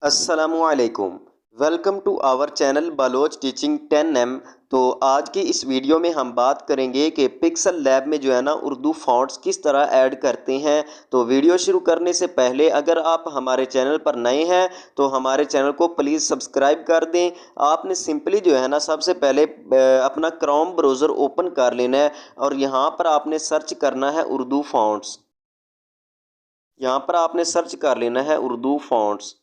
अस्सलामुअलैकुम। Welcome to our channel Baloch teaching 10M। तो आज की इस वीडियो में हम बात करेंगे कि पिक्सल लैब में जो है ना उर्दू फ़ॉन्ट्स किस तरह ऐड करते हैं। तो वीडियो शुरू करने से पहले अगर आप हमारे चैनल पर नए हैं तो हमारे चैनल को प्लीज़ सब्सक्राइब कर दें। आपने सिंपली जो है ना सबसे पहले अपना क्रोम ब्राउज़र ओपन कर लेना है और यहाँ पर आपने सर्च करना है उर्दू फ़ॉन्ट्स। यहाँ पर आपने सर्च कर लेना है उर्दू फ़ॉन्ट्स।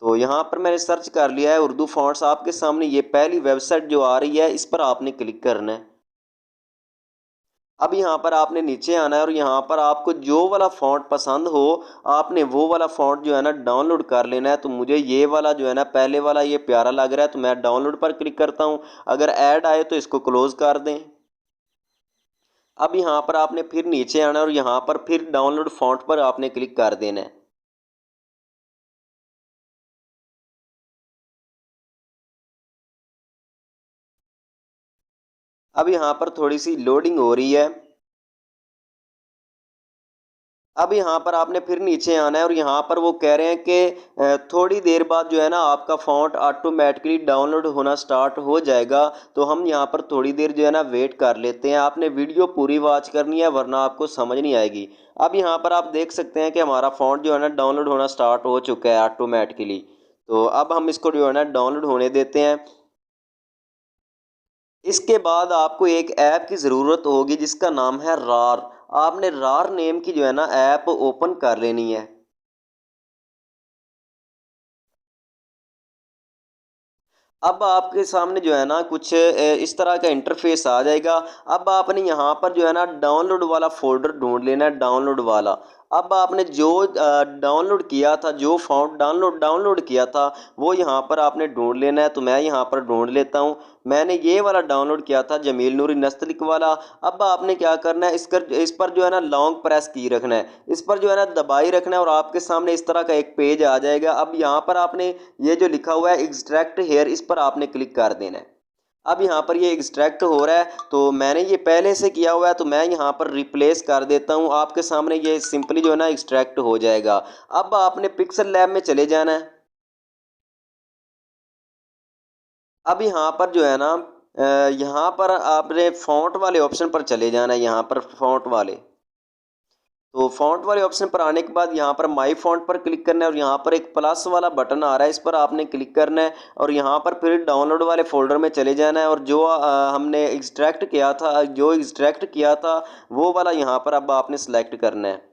तो यहाँ पर मैंने सर्च कर लिया है उर्दू फ़ॉन्ट्स। आपके सामने ये पहली वेबसाइट जो आ रही है इस पर आपने क्लिक करना है। अब यहाँ पर आपने नीचे आना है और यहाँ पर आपको जो वाला फ़ॉन्ट पसंद हो आपने वो वाला फ़ॉन्ट जो है ना डाउनलोड कर लेना है। तो मुझे ये वाला जो है ना पहले वाला ये प्यारा लग रहा है तो मैं डाउनलोड पर क्लिक करता हूँ। अगर ऐड आए तो इसको क्लोज़ कर दें। अब यहाँ पर आपने फिर नीचे आना है और यहाँ पर फिर डाउनलोड फ़ॉन्ट पर आपने क्लिक कर देना है। अब यहाँ पर थोड़ी सी लोडिंग हो रही है। अब यहाँ पर आपने फिर नीचे आना है और यहाँ पर वो कह रहे हैं कि थोड़ी देर बाद जो है ना आपका फ़ॉन्ट ऑटोमेटिकली डाउनलोड होना स्टार्ट हो जाएगा। तो हम यहाँ पर थोड़ी देर जो है ना वेट कर लेते हैं। आपने वीडियो पूरी वॉच करनी है वरना आपको समझ नहीं आएगी। अब यहाँ पर आप देख सकते हैं कि हमारा फ़ॉन्ट जो है ना डाउनलोड होना स्टार्ट हो चुका है ऑटोमेटिकली। तो अब हम इसको जो है ना डाउनलोड होने देते हैं। इसके बाद आपको एक ऐप की ज़रूरत होगी जिसका नाम है रार। आपने रार नेम की जो है ना ऐप ओपन कर लेनी है। अब आपके सामने जो है ना कुछ इस तरह का इंटरफेस आ जाएगा। अब आपने यहाँ पर जो है ना डाउनलोड वाला फ़ोल्डर ढूंढ लेना है, डाउनलोड वाला। अब आपने जो डाउनलोड किया था, जो फ़ॉन्ट डाउनलोड किया था वो यहाँ पर आपने ढूंढ लेना है। तो मैं यहाँ पर ढूंढ लेता हूँ। मैंने ये वाला डाउनलोड किया था जमील नूरी नस्तलिक वाला। अब आपने क्या करना है, इस पर जो है ना लॉन्ग प्रेस की रखना है, इस पर जो है ना दबाई रखना है और आपके सामने इस तरह का एक पेज आ जाएगा। अब यहाँ पर आपने ये जो लिखा हुआ है एक्सट्रैक्ट हेयर, इस पर आपने क्लिक कर देना है। अब यहाँ पर ये एक्सट्रैक्ट हो रहा है तो मैंने ये पहले से किया हुआ है तो मैं यहाँ पर रिप्लेस कर देता हूँ। आपके सामने ये सिंपली जो है ना एक्सट्रैक्ट हो जाएगा। अब आपने पिक्सल लैब में चले जाना है। अब यहाँ पर जो है ना यहाँ पर आपने फ़ॉन्ट वाले ऑप्शन पर चले जाना है। यहाँ पर फ़ॉन्ट वाले, तो फ़ॉन्ट वाले ऑप्शन पर आने के बाद यहाँ पर माई फ़ॉन्ट पर क्लिक करना है और यहाँ पर एक प्लस वाला बटन आ रहा है, इस पर आपने क्लिक करना है और यहाँ पर फिर डाउनलोड वाले फ़ोल्डर में चले जाना है और जो हमने एक्सट्रैक्ट किया था वो वाला यहाँ पर अब आपने सेलेक्ट करना है।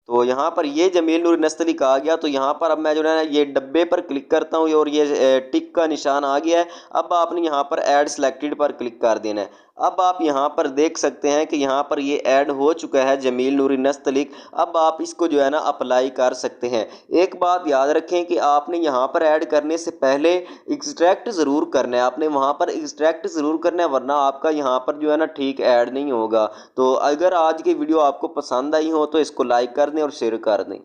तो यहाँ पर ये जमील नूर नस्तलिक आ गया। तो यहाँ पर अब मैं जो है ना ये डब्बे पर क्लिक करता हूँ और ये टिक का निशान आ गया है। अब आपने यहाँ पर ऐड सेलेक्टेड पर क्लिक कर देना है। अब आप यहाँ पर देख सकते हैं कि यहाँ पर ये ऐड हो चुका है जमील नूरी नस्तलिक। अब आप इसको जो है ना अप्लाई कर सकते हैं। एक बात याद रखें कि आपने यहाँ पर ऐड करने से पहले एक्सट्रैक्ट ज़रूर करना है। आपने वहाँ पर एक्सट्रैक्ट ज़रूर करना है वरना आपका यहाँ पर जो है ना ठीक ऐड नहीं होगा। तो अगर आज की वीडियो आपको पसंद आई हो तो इसको लाइक कर दें और शेयर कर दें।